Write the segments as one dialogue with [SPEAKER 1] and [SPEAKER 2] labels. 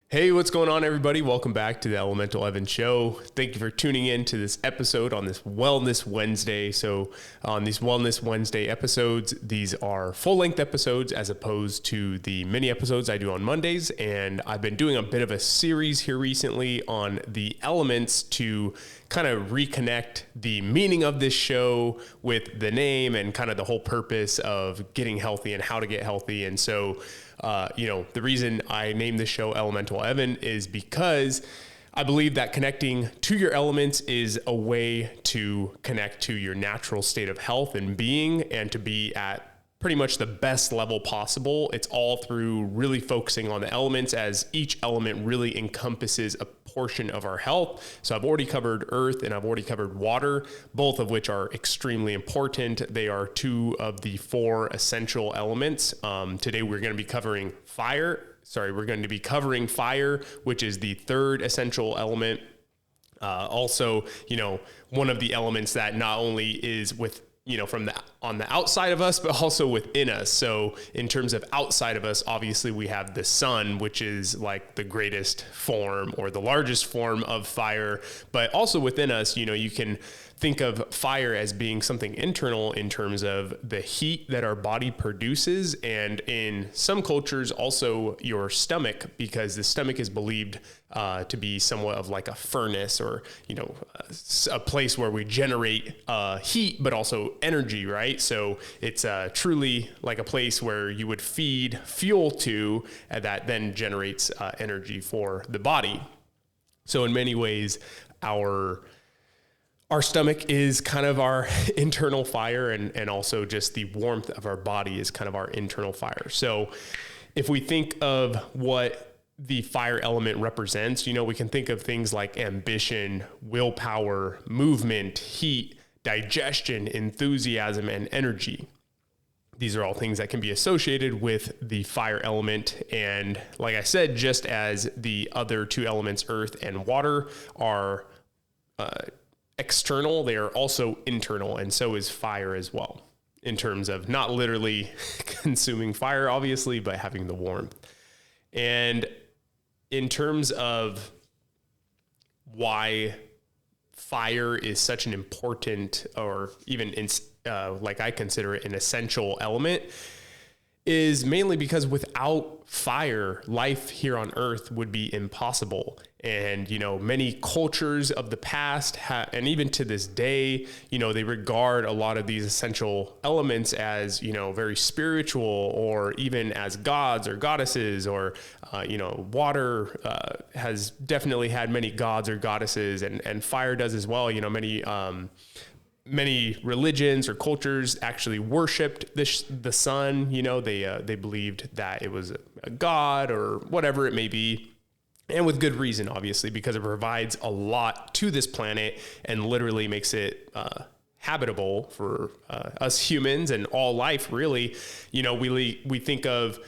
[SPEAKER 1] Hey, what's going on, everybody? Welcome back to the Elemental Evan Show. Thank you for tuning in to this episode on this Wellness Wednesday. So on these Wellness Wednesday episodes, these are full-length episodes as opposed to the mini episodes I do on Mondays. And I've been doing a bit of a series here recently on the elements to kind of reconnect the meaning of this show with the name and kind of the whole purpose of getting healthy and how to get healthy. And so the reason I named this show Elemental Evan is because I believe that connecting to your elements is a way to connect to your natural state of health and being, and to be at pretty much the best level possible. It's all through really focusing on the elements, as each element really encompasses a portion of our health. So I've already covered earth and I've already covered water, both of which are extremely important. They are two of the four essential elements. Today we're going to be covering fire. We're going to be covering fire, which is the third essential element. Also, one of the elements that not only is on the outside of us, but also within us. So in terms of outside of us, obviously we have the sun, which is like the greatest form or the largest form of fire, but also within us, you can think of fire as being something internal in terms of the heat that our body produces. And in some cultures, also your stomach, because the stomach is believed to be somewhat of like a furnace, or, a place where we generate heat, but also energy, right? So it's truly like a place where you would feed fuel to, that then generates energy for the body. So in many ways, our stomach is kind of our internal fire, and also just the warmth of our body is kind of our internal fire. So if we think of what the fire element represents, we can think of things like ambition, willpower, movement, heat, digestion, enthusiasm, and energy. These are all things that can be associated with the fire element. And like I said, just as the other two elements, earth and water, are external, they are also internal, and so is fire as well, in terms of not literally consuming fire, obviously, but having the warmth. And in terms of why fire is such an important, or even like I consider it an essential element, is mainly because without fire, life here on earth would be impossible. And, many cultures of the past and even to this day, they regard a lot of these essential elements as, very spiritual, or even as gods or goddesses, or, water has definitely had many gods or goddesses, and fire does as well. Many religions or cultures actually worshipped the sun. They believed that it was a god or whatever it may be. And with good reason, obviously, because it provides a lot to this planet and literally makes it habitable for us humans and all life, really. We think of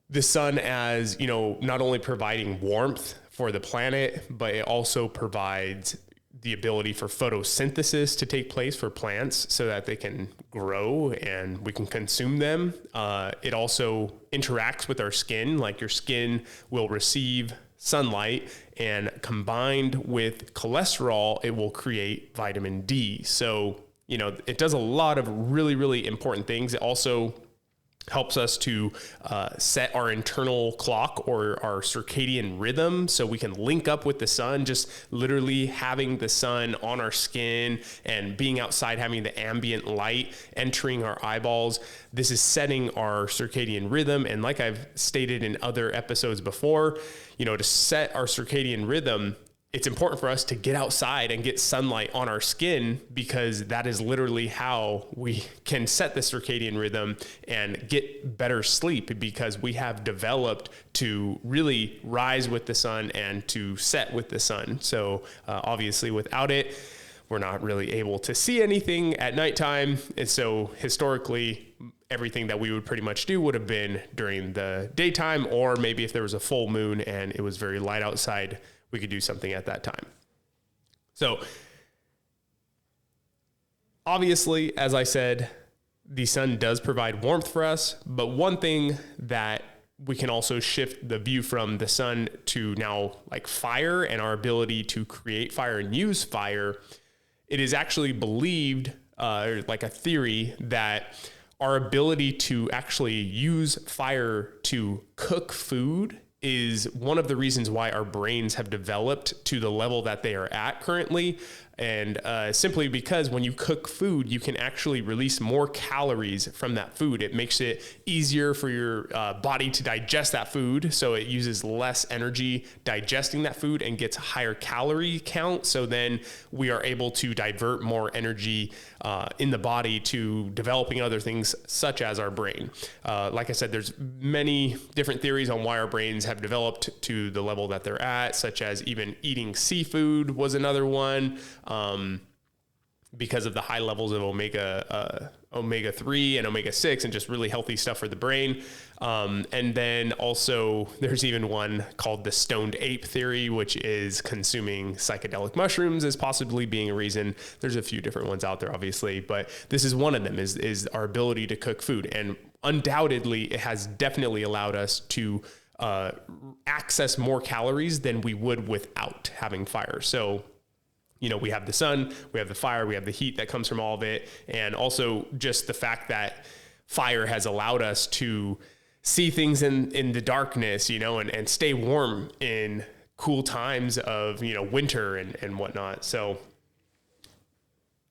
[SPEAKER 1] the sun as, not only providing warmth for the planet, but it also provides the ability for photosynthesis to take place for plants so that they can grow and we can consume them. It also interacts with our skin, like your skin will receive sunlight, and combined with cholesterol, it will create vitamin D. So, it does a lot of really, really important things. It also helps us to set our internal clock, or our circadian rhythm, so we can link up with the sun. Just literally having the sun on our skin and being outside, having the ambient light entering our eyeballs, this is setting our circadian rhythm. And like I've stated in other episodes before, to set our circadian rhythm, it's important for us to get outside and get sunlight on our skin, because that is literally how we can set the circadian rhythm and get better sleep, because we have developed to really rise with the sun and to set with the sun. So obviously without it, we're not really able to see anything at nighttime. And so historically, everything that we would pretty much do would have been during the daytime, or maybe if there was a full moon and it was very light outside, we could do something at that time. So obviously, as I said, the sun does provide warmth for us, but one thing that we can also shift the view from the sun to now like fire and our ability to create fire and use fire. It is actually believed, like a theory, that our ability to actually use fire to cook food is one of the reasons why our brains have developed to the level that they are at currently. And simply because when you cook food, you can actually release more calories from that food. It makes it easier for your body to digest that food. So it uses less energy digesting that food and gets a higher calorie count. So then we are able to divert more energy in the body to developing other things such as our brain. Like I said, there's many different theories on why our brains have developed to the level that they're at, such as even eating seafood was another one. Because of the high levels of omega-3 and omega-6 and just really healthy stuff for the brain. And then also there's even one called the stoned ape theory, which is consuming psychedelic mushrooms as possibly being a reason. There's a few different ones out there, obviously, but this is one of them is our ability to cook food. And undoubtedly it has definitely allowed us to access more calories than we would without having fire. So, we have the sun, we have the fire, we have the heat that comes from all of it. And also just the fact that fire has allowed us to see things in the darkness, and stay warm in cool times of, winter and whatnot. So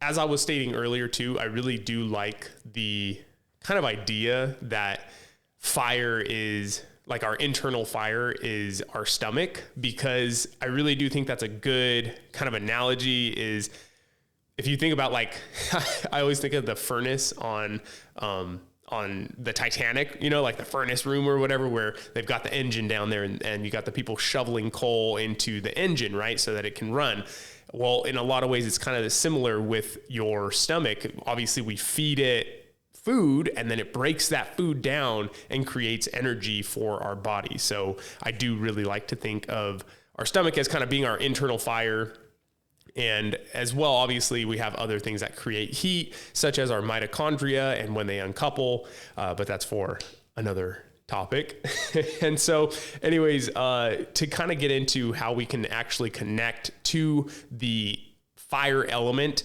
[SPEAKER 1] as I was stating earlier too, I really do like the kind of idea that fire is like our internal fire is our stomach, because I really do think that's a good kind of analogy. Is if you think about like, I always think of the furnace on the Titanic, like the furnace room or whatever, where they've got the engine down there and you got the people shoveling coal into the engine, right? So that it can run. Well, in a lot of ways, it's kind of similar with your stomach. Obviously we feed it food and then it breaks that food down and creates energy for our body. So I do really like to think of our stomach as kind of being our internal fire. And as well, obviously we have other things that create heat, such as our mitochondria and when they uncouple, but that's for another topic. And so anyways, to kind of get into how we can actually connect to the fire element,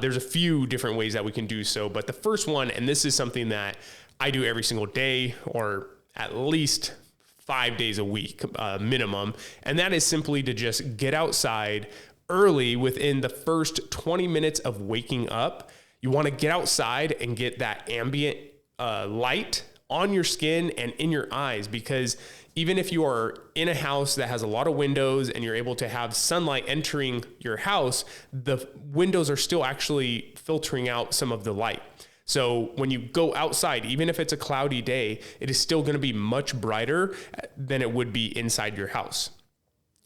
[SPEAKER 1] there's a few different ways that we can do so. But the first one, and this is something that I do every single day or at least 5 days a week minimum, and that is simply to just get outside early within the first 20 minutes of waking up. You want to get outside and get that ambient light on your skin and in your eyes, because even if you are in a house that has a lot of windows and you're able to have sunlight entering your house, the windows are still actually filtering out some of the light. So when you go outside, even if it's a cloudy day, it is still going to be much brighter than it would be inside your house.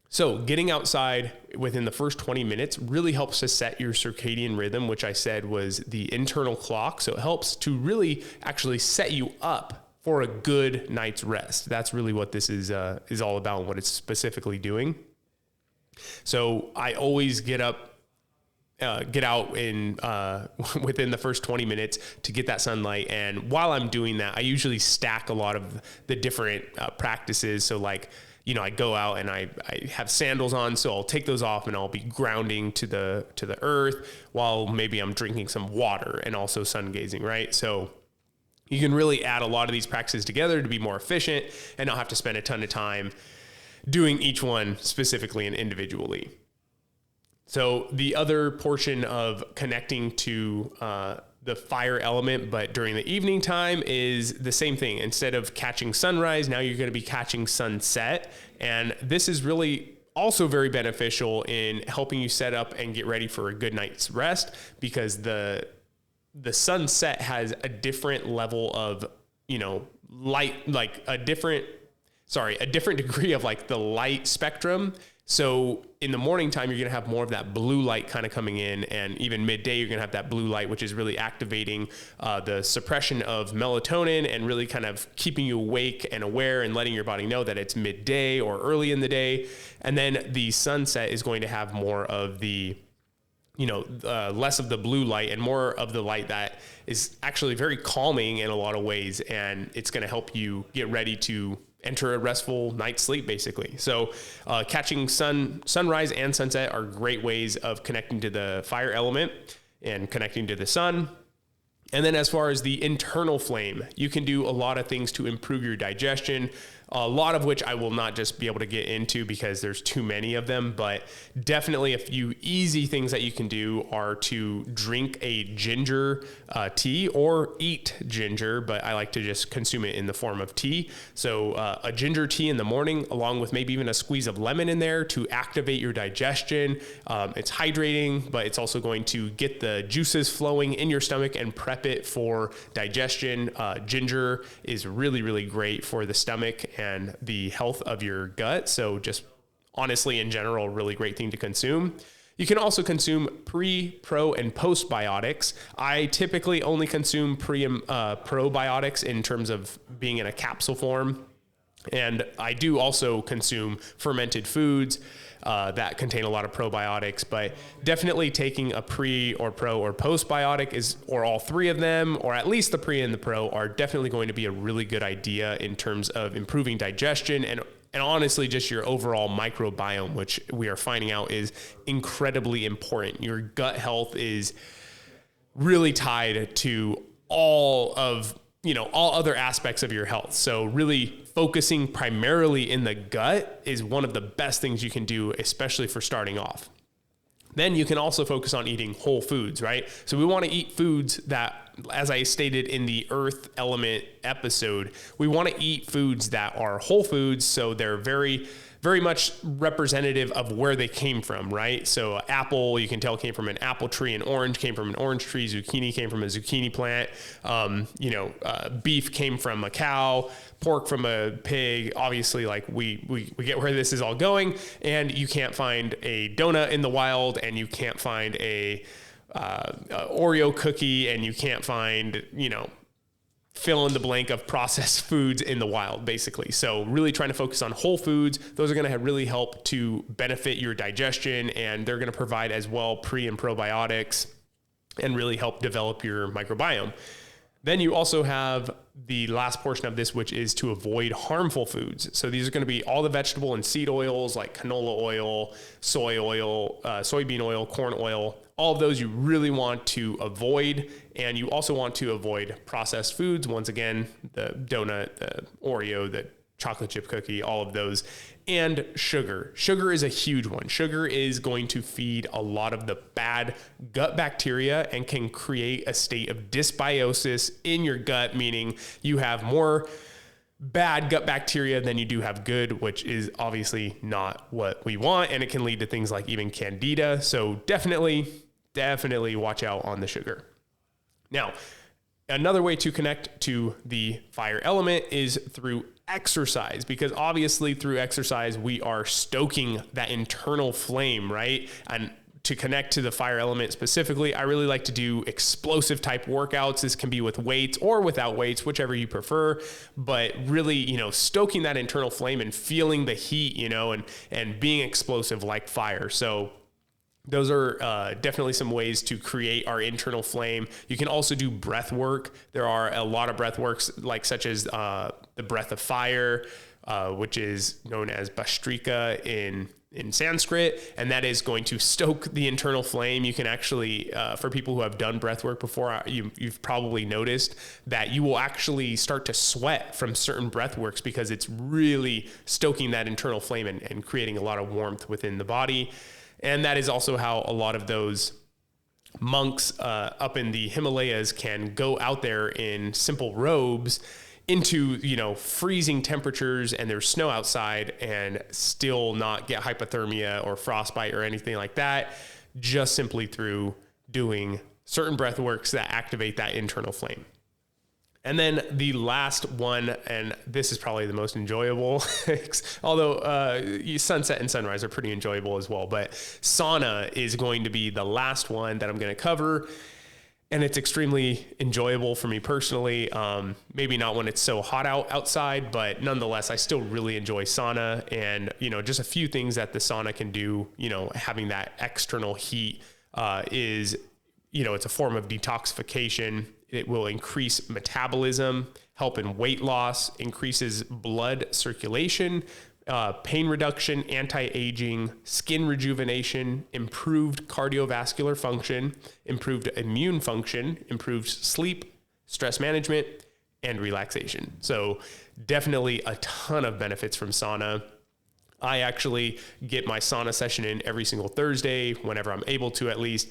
[SPEAKER 1] So getting outside within the first 20 minutes really helps to set your circadian rhythm, which I said was the internal clock. So it helps to really actually set you up for a good night's rest. That's really what this is all about and what it's specifically doing. So I always get out in within the first 20 minutes to get that sunlight. And while I'm doing that, I usually stack a lot of the different practices. So like, I go out and I have sandals on, so I'll take those off and I'll be grounding to the earth while maybe I'm drinking some water and also sun gazing, right? So you can really add a lot of these practices together to be more efficient and not have to spend a ton of time doing each one specifically and individually. So the other portion of connecting to the fire element, but during the evening time, is the same thing. Instead of catching sunrise, now you're going to be catching sunset. And this is really also very beneficial in helping you set up and get ready for a good night's rest, because the sunset has a different level of, light, like a different degree of like the light spectrum. So in the morning time, you're going to have more of that blue light kind of coming in, and even midday, you're going to have that blue light, which is really activating the suppression of melatonin and really kind of keeping you awake and aware and letting your body know that it's midday or early in the day. And then the sunset is going to have more of the less of the blue light and more of the light that is actually very calming in a lot of ways. And it's going to help you get ready to enter a restful night's sleep, basically. So catching sunrise and sunset are great ways of connecting to the fire element and connecting to the sun. And then as far as the internal flame, you can do a lot of things to improve your digestion, a lot of which I will not just be able to get into because there's too many of them, but definitely a few easy things that you can do are to drink a ginger tea or eat ginger, but I like to just consume it in the form of tea. So a ginger tea in the morning, along with maybe even a squeeze of lemon in there to activate your digestion. It's hydrating, but it's also going to get the juices flowing in your stomach and prep it for digestion. Ginger is really, really great for the stomach and the health of your gut. So just honestly, in general, really great thing to consume. You can also consume pre, pro, and postbiotics. I typically only consume pre and probiotics in terms of being in a capsule form. And I do also consume fermented foods that contain a lot of probiotics, but definitely taking a pre or pro or postbiotic or all three of them, or at least the pre and the pro, are definitely going to be a really good idea in terms of improving digestion and honestly just your overall microbiome, which we are finding out is incredibly important. Your gut health is really tied to all other aspects of your health. So really focusing primarily in the gut is one of the best things you can do, especially for starting off. Then you can also focus on eating whole foods, right? So we want to eat foods that, as I stated in the earth element episode, we want to eat foods that are whole foods. So they're very, very much representative of where they came from, right? So apple, you can tell, came from an apple tree. An orange came from an orange tree. Zucchini came from a zucchini plant. Beef came from a cow. Pork from a pig. Obviously, like we get where this is all going. And you can't find a donut in the wild, and you can't find a Oreo cookie, and you can't find, fill in the blank of processed foods in the wild, basically. So really trying to focus on whole foods. Those are going to really help to benefit your digestion, and they're going to provide as well pre and probiotics and really help develop your microbiome. Then you also have the last portion of this, which is to avoid harmful foods. So these are going to be all the vegetable and seed oils like canola oil, soy oil, soybean oil, corn oil. All of those you really want to avoid. And you also want to avoid processed foods. Once again, the donut, the Oreo, the chocolate chip cookie, all of those. And sugar. Sugar is a huge one. Sugar is going to feed a lot of the bad gut bacteria and can create a state of dysbiosis in your gut, meaning you have more bad gut bacteria than you do have good, which is obviously not what we want. And it can lead to things like even candida. So definitely watch out on the sugar. Now, another way to connect to the fire element is through exercise, because obviously through exercise, we are stoking that internal flame, right? And to connect to the fire element specifically, I really like to do explosive type workouts. This can be with weights or without weights, whichever you prefer, but really, stoking that internal flame and feeling the heat, and being explosive like fire. So those are definitely some ways to create our internal flame. You can also do breath work. There are a lot of breath works, such as the breath of fire, which is known as Bhastrika in Sanskrit, and that is going to stoke the internal flame. You can actually, for people who have done breath work before, you've probably noticed that you will actually start to sweat from certain breath works because it's really stoking that internal flame and creating a lot of warmth within the body. And that is also how a lot of those monks up in the Himalayas can go out there in simple robes into, freezing temperatures, and there's snow outside, and still not get hypothermia or frostbite or anything like that, just simply through doing certain breath works that activate that internal flame. And then the last one, and this is probably the most enjoyable, although sunset and sunrise are pretty enjoyable as well, but sauna is going to be the last one that I'm going to cover. And it's extremely enjoyable for me personally. Maybe not when it's so hot outside, but nonetheless, I still really enjoy sauna. And, just a few things that the sauna can do, having that external heat is, it's a form of detoxification. It will increase metabolism, help in weight loss, increases blood circulation, pain reduction, anti-aging, skin rejuvenation, improved cardiovascular function, improved immune function, improved sleep, stress management, and relaxation. So definitely a ton of benefits from sauna. I actually get my sauna session in every single Thursday, whenever I'm able to, at least,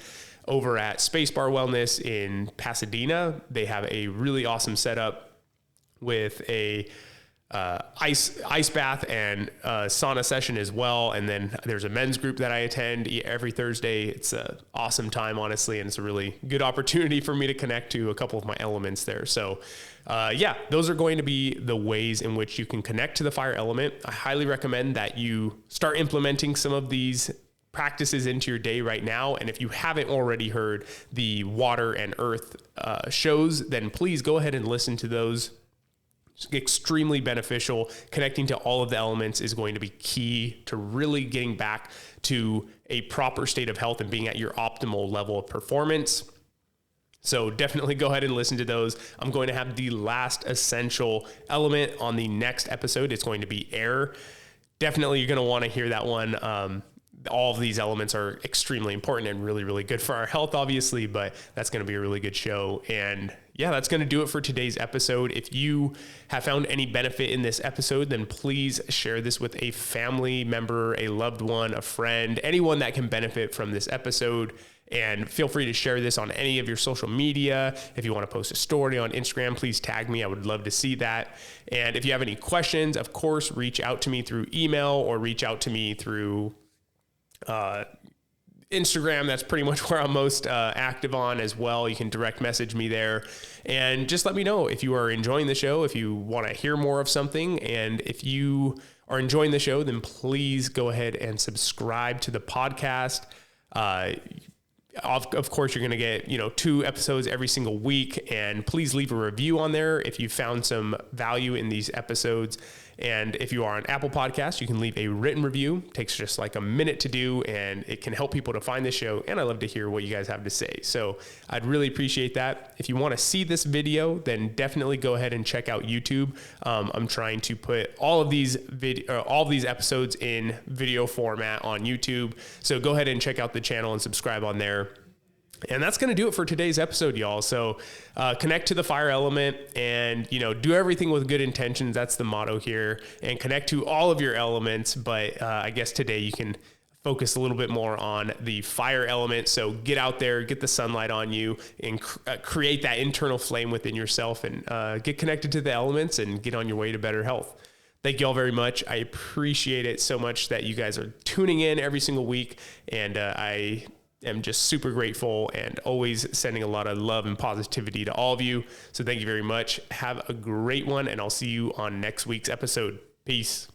[SPEAKER 1] over at Spacebar Wellness in Pasadena. They have a really awesome setup with a ice bath and sauna session as well. And then there's a men's group that I attend every Thursday. It's an awesome time, honestly, and it's a really good opportunity for me to connect to a couple of my elements there. So yeah, those are going to be the ways in which you can connect to the fire element. I highly recommend that you start implementing some of these practices into your day right now. And if you haven't already heard the water and earth shows, then please go ahead and listen to those. It's extremely beneficial. Connecting to all of the elements is going to be key to really getting back to a proper state of health and being at your optimal level of performance. So definitely go ahead and listen to those. I'm going to have the last essential element on the next episode. It's going to be air. Definitely you're going to want to hear that one. All of these elements are extremely important and really, really good for our health, obviously, but that's going to be a really good show. And yeah, that's going to do it for today's episode. If you have found any benefit in this episode, then please share this with a family member, a loved one, a friend, anyone that can benefit from this episode. And feel free to share this on any of your social media. If you want to post a story on Instagram, please tag me. I would love to see that. And if you have any questions, of course, reach out to me through email or reach out to me through Instagram. That's pretty much where I'm most active on as well. You can direct message me there and just let me know if you are enjoying the show, if you want to hear more of something. And if you are enjoying the show, then please go ahead and subscribe to the podcast. Of course, you're going to get, 2 episodes every single week, and please leave a review on there if you found some value in these episodes. And if you are on Apple Podcasts, you can leave a written review. It takes just like a minute to do, and it can help people to find the show. And I love to hear what you guys have to say. So I'd really appreciate that. If you want to see this video, then definitely go ahead and check out YouTube. I'm trying to put all of these episodes in video format on YouTube. So go ahead and check out the channel and subscribe on there. And that's going to do it for today's episode, y'all. So connect to the fire element and, do everything with good intentions. That's the motto here, and connect to all of your elements. But I guess today you can focus a little bit more on the fire element. So get out there, get the sunlight on you, and create that internal flame within yourself, and get connected to the elements and get on your way to better health. Thank you all very much. I appreciate it so much that you guys are tuning in every single week. And I am just super grateful and always sending a lot of love and positivity to all of you. So thank you very much. Have a great one, and I'll see you on next week's episode. Peace.